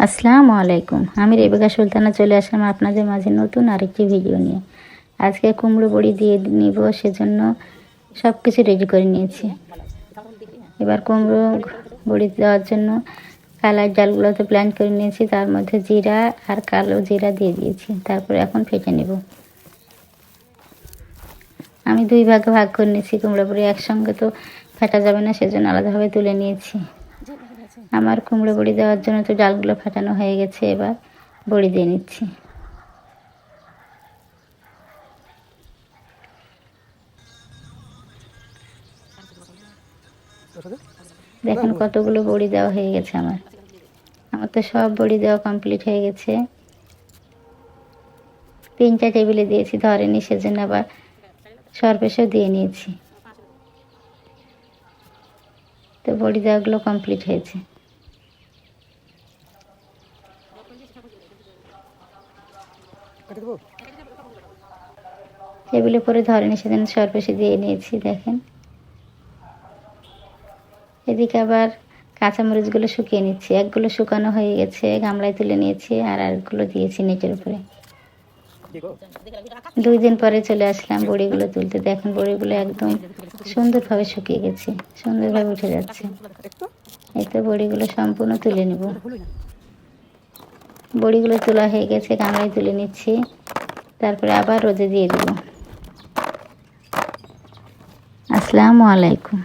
আসসালামু আলাইকুম। আমি রেবেকা সুলতানা চলে আসলাম আপনাদের মাঝে নতুন আরেকটি ভিডিও নিয়ে। আজকে কুমড়ো বড়ি দিয়ে নিব, সেজন্য সব কিছু রেডি করে নিয়েছি। এবার কুমড়ো বড়ি দেওয়ার জন্য কালার ডালগুলোতে ব্লেন্ড করে নিয়েছি, তার মধ্যে জিরা আর কালো জিরা দিয়ে দিয়েছি। তারপরে এখন ফেটে নেব। আমি দুই ভাগে ভাগ করে নিয়েছি কুমড়ো বড়ি, একসঙ্গে তো ফেটা যাবে না, সেজন্য আলাদাভাবে তুলে নিয়েছি। আমার কুমড়ো বড়ি দেওয়ার জন্য তো ডালগুলো ফাটানো হয়ে গেছে, এবার বড়ি দিয়ে নিচ্ছি। দেখুন কতগুলো বড়ি দেওয়া হয়ে গেছে। আমার তো সব বড়ি দেওয়া কমপ্লিট হয়ে গেছে। 3টা টেবিলে দিয়েছি, ধরেনি, সেজন্য আবার সরপেশও দিয়ে নিয়েছি। তো বড়ি দেওয়াগুলো কমপ্লিট হয়েছে। টেবিলে পরে ধরেনি, সেজন্য সরপেশে দিয়ে নিয়েছি। দেখেন, এদিকে আবার কাঁচামরিচগুলো শুকিয়ে নিচ্ছি। একগুলো শুকানো হয়ে গেছে, গামলায় তুলে নিয়েছি, আর আরেকগুলো দিয়েছি নেটের উপরে। 2 দিন পরে চলে আসলাম বড়িগুলো তুলতে। দেখুন বড়িগুলো একদম সুন্দরভাবে শুকিয়ে গেছে, সুন্দরভাবে উঠে যাচ্ছে। এই তো বড়িগুলো সম্পূর্ণ তুলে নেব। বড়িগুলো তোলা হয়ে গেছে, গামলায় তুলে নিচ্ছি, তারপরে আবার রোদে দিয়ে দেব। আসসালামু আলাইকুম।